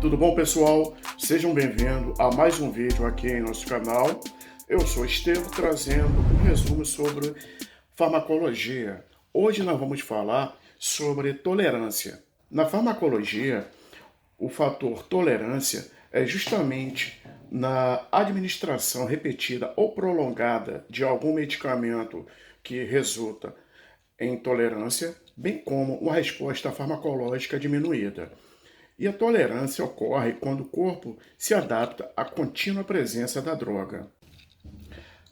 Tudo bom, pessoal? Sejam bem-vindos a mais um vídeo aqui em nosso canal. Eu sou Estevam, trazendo um resumo sobre farmacologia. Hoje nós vamos falar sobre tolerância. Na farmacologia, o fator tolerância é justamente na administração repetida ou prolongada de algum medicamento que resulta em intolerância, bem como uma resposta farmacológica diminuída. E a tolerância ocorre quando o corpo se adapta à contínua presença da droga.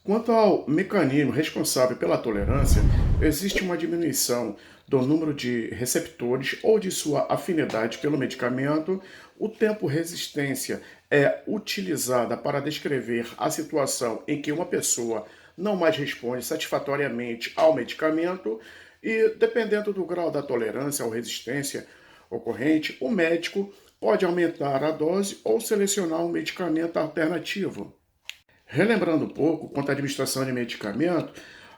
Quanto ao mecanismo responsável pela tolerância, existe uma diminuição do número de receptores ou de sua afinidade pelo medicamento. O tempo resistência é utilizada para descrever a situação em que uma pessoa não mais responde satisfatoriamente ao medicamento e, dependendo do grau da tolerância ou resistência ocorrente, o médico pode aumentar a dose ou selecionar um medicamento alternativo. Relembrando um pouco quanto à administração de medicamento,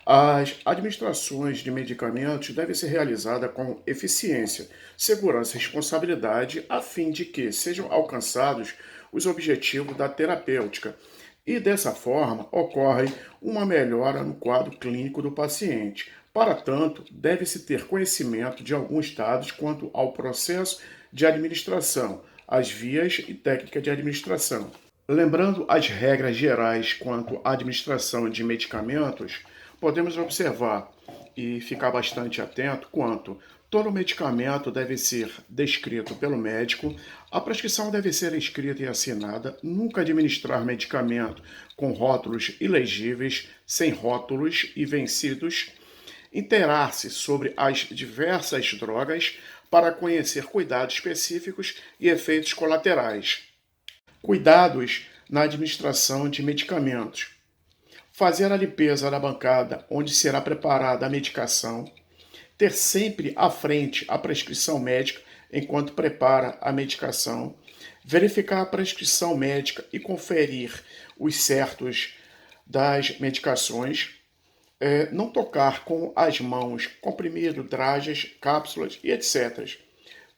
as administrações de medicamentos devem ser realizadas com eficiência, segurança e responsabilidade, a fim de que sejam alcançados os objetivos da terapêutica. E dessa forma, ocorre uma melhora no quadro clínico do paciente. Para tanto, deve-se ter conhecimento de alguns dados quanto ao processo de administração, as vias e técnicas de administração. Lembrando as regras gerais quanto à administração de medicamentos, podemos observar e ficar bastante atento quanto todo medicamento deve ser descrito pelo médico, a prescrição deve ser escrita e assinada, nunca administrar medicamento com rótulos ilegíveis, sem rótulos e vencidos, inteirar-se sobre as diversas drogas para conhecer cuidados específicos e efeitos colaterais. Cuidados na administração de medicamentos. Fazer a limpeza da bancada onde será preparada a medicação. Ter sempre à frente a prescrição médica enquanto prepara a medicação. Verificar a prescrição médica e conferir os certos das medicações. Não tocar com as mãos comprimido, dragas, cápsulas e etc.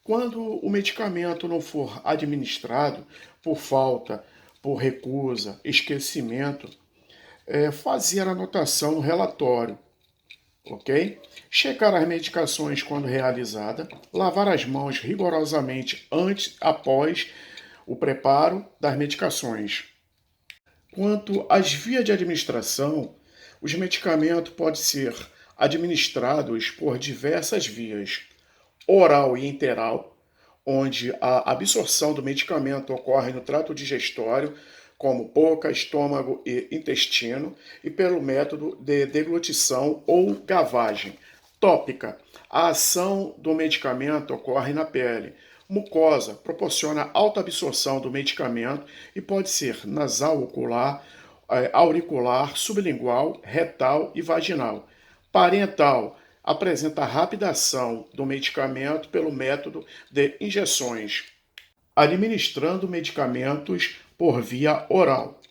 Quando o medicamento não for administrado por falta, por recusa, esquecimento, fazer anotação no relatório, ok? Checar as medicações quando realizada, lavar as mãos rigorosamente antes e após o preparo das medicações. Quanto às vias de administração, os medicamentos podem ser administrados por diversas vias: oral e enteral, onde a absorção do medicamento ocorre no trato digestório, como boca, estômago e intestino, e pelo método de deglutição ou gavagem. Tópica: a ação do medicamento ocorre na pele. Mucosa proporciona alta absorção do medicamento e pode ser nasal, ocular, auricular, sublingual, retal e vaginal. Parental apresenta rápida ação do medicamento pelo método de injeções, administrando medicamentos por via oral.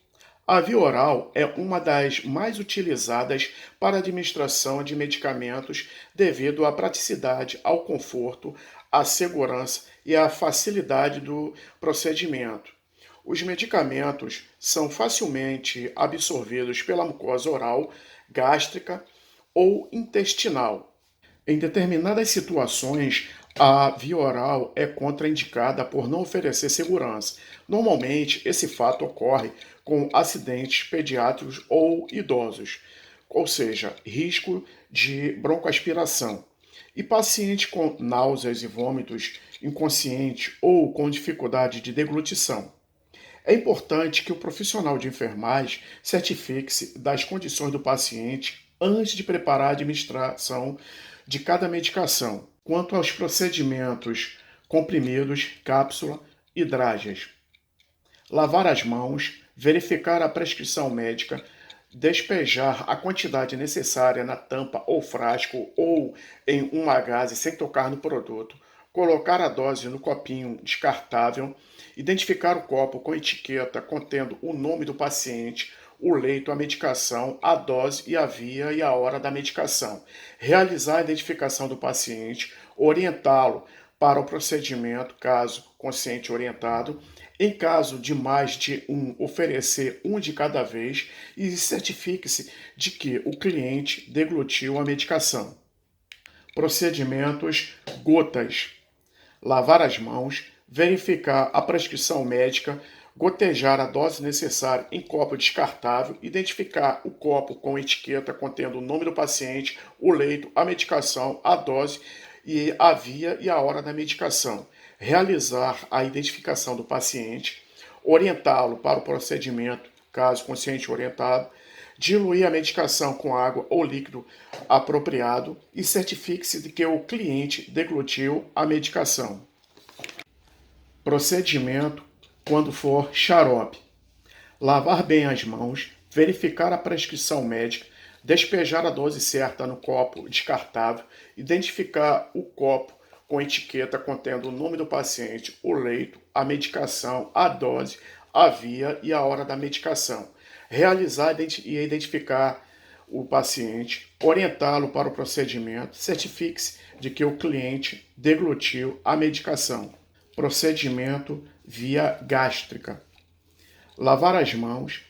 A via oral é uma das mais utilizadas para a administração de medicamentos devido à praticidade, ao conforto, à segurança e à facilidade do procedimento. Os medicamentos são facilmente absorvidos pela mucosa oral, gástrica ou intestinal. Em determinadas situações, a via oral é contraindicada por não oferecer segurança. Normalmente, esse fato ocorre com acidentes pediátricos ou idosos, ou seja, risco de broncoaspiração, e paciente com náuseas e vômitos, inconsciente ou com dificuldade de deglutição. É importante que o profissional de enfermagem certifique-se das condições do paciente antes de preparar a administração de cada medicação. Quanto aos procedimentos, comprimidos, cápsula e dragas, lavar as mãos, verificar a prescrição médica, despejar a quantidade necessária na tampa ou frasco ou em uma gaze sem tocar no produto, colocar a dose no copinho descartável, identificar o copo com etiqueta contendo o nome do paciente, o leito, a medicação, a dose e a via e a hora da medicação, realizar a identificação do paciente, orientá-lo para o procedimento, caso consciente orientado. Em caso de mais de um, oferecer um de cada vez e certifique-se de que o cliente deglutiu a medicação. Procedimentos: gotas. Lavar as mãos, verificar a prescrição médica, gotejar a dose necessária em copo descartável, identificar o copo com etiqueta contendo o nome do paciente, o leito, a medicação, a dose e a via e a hora da medicação. Realizar a identificação do paciente, orientá-lo para o procedimento, caso consciente orientado, diluir a medicação com água ou líquido apropriado e certifique-se de que o cliente deglutiu a medicação. Procedimento quando for xarope: lavar bem as mãos, verificar a prescrição médica, despejar a dose certa no copo descartável, identificar o copo com etiqueta contendo o nome do paciente, o leito, a medicação, a dose, a via e a hora da medicação. Realizar e identificar o paciente, orientá-lo para o procedimento, certifique-se de que o cliente deglutiu a medicação. Procedimento via gástrica: lavar as mãos,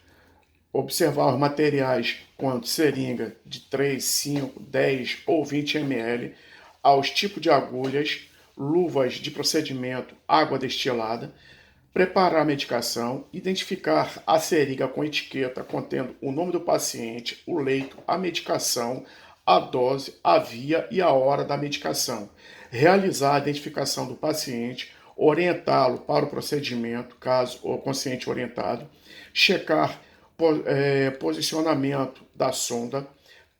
observar os materiais quanto seringa de 3, 5, 10 ou 20 ml, aos tipos de agulhas, luvas de procedimento, água destilada, preparar a medicação, identificar a seringa com etiqueta contendo o nome do paciente, o leito, a medicação, a dose, a via e a hora da medicação. Realizar a identificação do paciente, orientá-lo para o procedimento, caso o consciente orientado, checar posicionamento da sonda,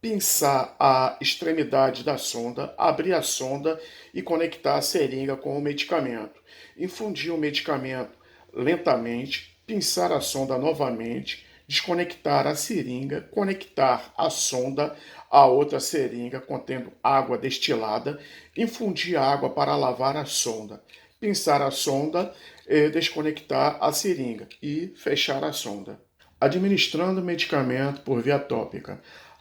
pinçar a extremidade da sonda, abrir a sonda e conectar a seringa com o medicamento. Infundir o medicamento lentamente, pinçar a sonda novamente, desconectar a seringa, conectar a sonda a outra seringa contendo água destilada, infundir água para lavar a sonda, pinçar a sonda, desconectar a seringa e fechar a sonda. Administrando medicamento por via tópica.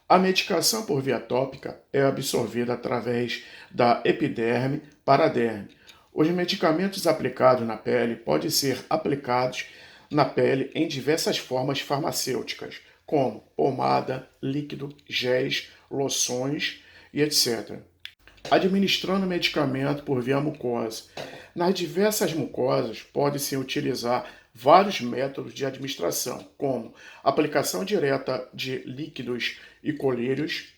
A medicação por via tópica é absorvida através da epiderme para a derme. Os medicamentos aplicados na pele podem ser aplicados na pele em diversas formas farmacêuticas, como pomada, líquido, géis, loções e etc. Administrando medicamento por via mucosa. Nas diversas mucosas, pode-se utilizar vários métodos de administração, como aplicação direta de líquidos e colírios,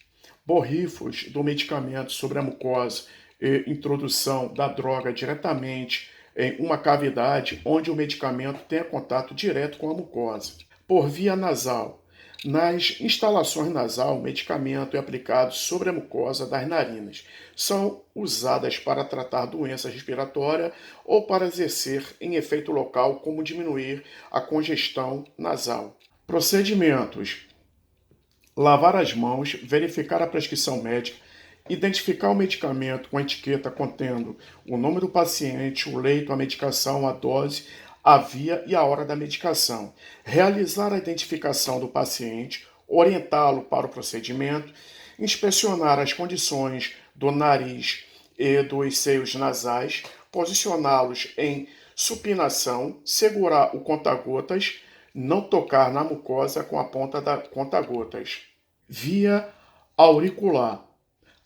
borrifos do medicamento sobre a mucosa e introdução da droga diretamente em uma cavidade onde o medicamento tenha contato direto com a mucosa. Por via nasal. Nas instalações nasal, o medicamento é aplicado sobre a mucosa das narinas. São usadas para tratar doenças respiratórias ou para exercer em efeito local, como diminuir a congestão nasal. Procedimentos: lavar as mãos, verificar a prescrição médica, identificar o medicamento com a etiqueta contendo o nome do paciente, o leito, a medicação, a dose, a via e a hora da medicação. Realizar a identificação do paciente, orientá-lo para o procedimento, inspecionar as condições do nariz e dos seios nasais, posicioná-los em supinação, segurar o conta-gotas, não tocar na mucosa com a ponta da conta-gotas. Via auricular.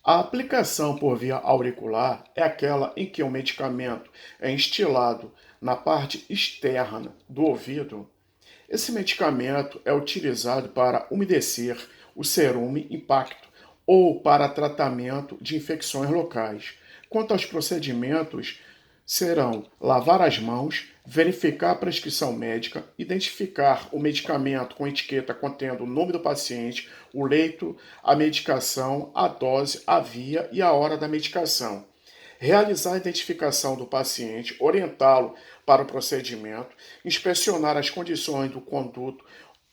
A aplicação por via auricular é aquela em que o medicamento é instilado na parte externa do ouvido. Esse medicamento é utilizado para umedecer o cerume impacto ou para tratamento de infecções locais. Quanto aos procedimentos, serão lavar as mãos, verificar a prescrição médica, identificar o medicamento com etiqueta contendo o nome do paciente, o leito, a medicação, a dose, a via e a hora da medicação. Realizar a identificação do paciente, orientá-lo para o procedimento, inspecionar as condições do conduto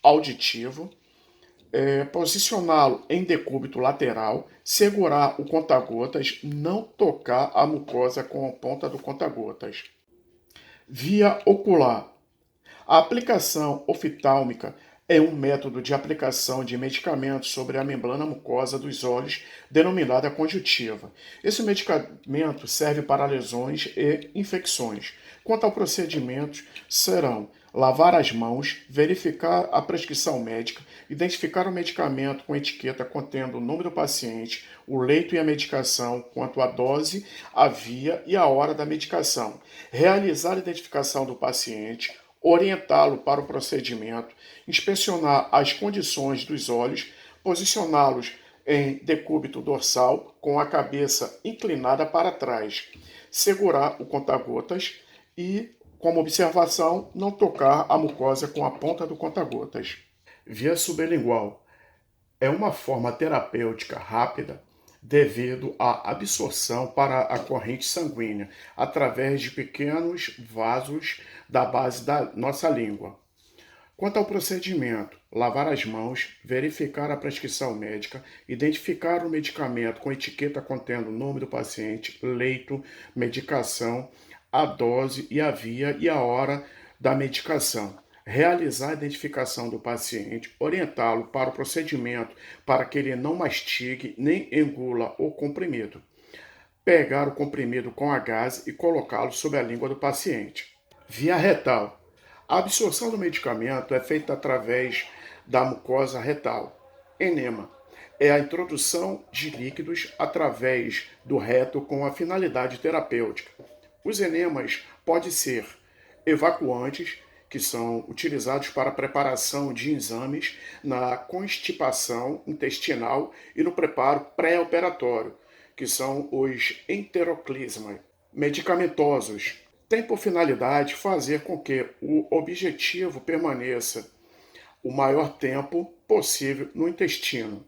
auditivo, posicioná-lo em decúbito lateral, segurar o conta-gotas, não tocar a mucosa com a ponta do conta-gotas. Via ocular. A aplicação oftálmica é um método de aplicação de medicamentos sobre a membrana mucosa dos olhos, denominada conjuntiva. Esse medicamento serve para lesões e infecções. Quanto ao procedimento, serão lavar as mãos, verificar a prescrição médica, identificar o medicamento com etiqueta contendo o nome do paciente, o leito e a medicação, quanto à dose, a via e a hora da medicação, realizar a identificação do paciente, orientá-lo para o procedimento, inspecionar as condições dos olhos, posicioná-los em decúbito dorsal com a cabeça inclinada para trás, segurar o conta-gotas e, como observação, não tocar a mucosa com a ponta do conta-gotas. Via sublingual é uma forma terapêutica rápida devido à absorção para a corrente sanguínea através de pequenos vasos da base da nossa língua. Quanto ao procedimento, lavar as mãos, verificar a prescrição médica, identificar o medicamento com etiqueta contendo o nome do paciente, leito, medicação, a dose e a via e a hora da medicação. Realizar a identificação do paciente, orientá-lo para o procedimento para que ele não mastigue nem engula o comprimido. Pegar o comprimido com a gase e colocá-lo sob a língua do paciente. Via retal. A absorção do medicamento é feita através da mucosa retal. Enema é a introdução de líquidos através do reto com a finalidade terapêutica. Os enemas podem ser evacuantes, que são utilizados para a preparação de exames na constipação intestinal e no preparo pré-operatório, que são os enteroclisma. Medicamentosos têm por finalidade fazer com que o objetivo permaneça o maior tempo possível no intestino.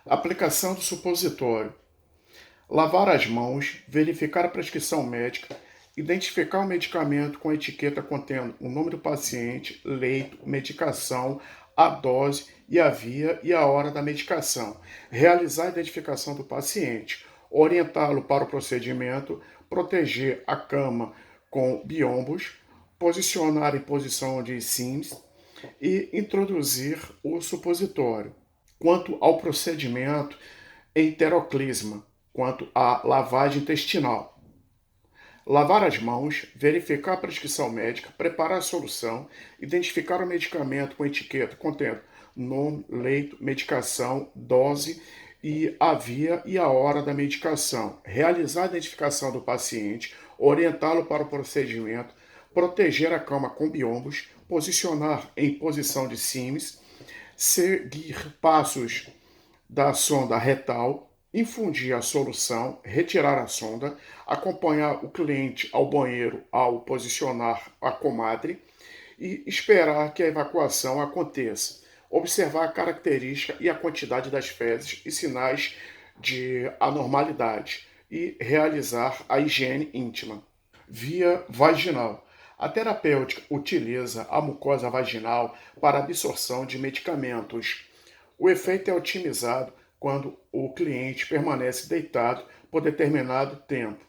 Aplicação do supositório. Lavar as mãos, verificar a prescrição médica, identificar o medicamento com a etiqueta contendo o nome do paciente, leito, medicação, a dose e a via e a hora da medicação. Realizar a identificação do paciente, orientá-lo para o procedimento, proteger a cama com biombos, posicionar em posição de Sims e introduzir o supositório. Quanto ao procedimento enteroclisma, quanto à lavagem intestinal. Lavar as mãos, verificar a prescrição médica, preparar a solução, identificar o medicamento com etiqueta contendo nome, leito, medicação, dose e a via e a hora da medicação. Realizar a identificação do paciente, orientá-lo para o procedimento, proteger a cama com biombos, posicionar em posição de Sims, seguir passos da sonda retal, infundir a solução, retirar a sonda, acompanhar o cliente ao banheiro ao posicionar a comadre e esperar que a evacuação aconteça. Observar a característica e a quantidade das fezes e sinais de anormalidade e realizar a higiene íntima. Via vaginal. A terapêutica utiliza a mucosa vaginal para a absorção de medicamentos. O efeito é otimizado quando o cliente permanece deitado por determinado tempo.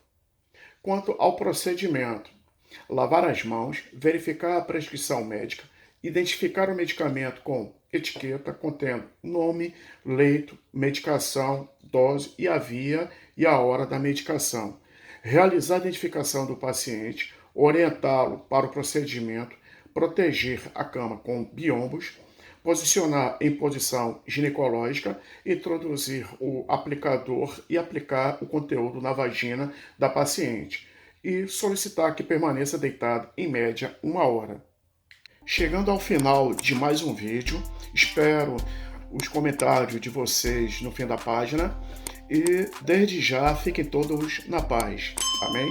Quanto ao procedimento, lavar as mãos, verificar a prescrição médica, identificar o medicamento com etiqueta contendo nome, leito, medicação, dose e a via e a hora da medicação. Realizar a identificação do paciente, orientá-lo para o procedimento, proteger a cama com biombos, posicionar em posição ginecológica, introduzir o aplicador e aplicar o conteúdo na vagina da paciente e solicitar que permaneça deitado em média 1 hora. Chegando ao final de mais um vídeo, espero os comentários de vocês no fim da página e desde já fiquem todos na paz. Amém?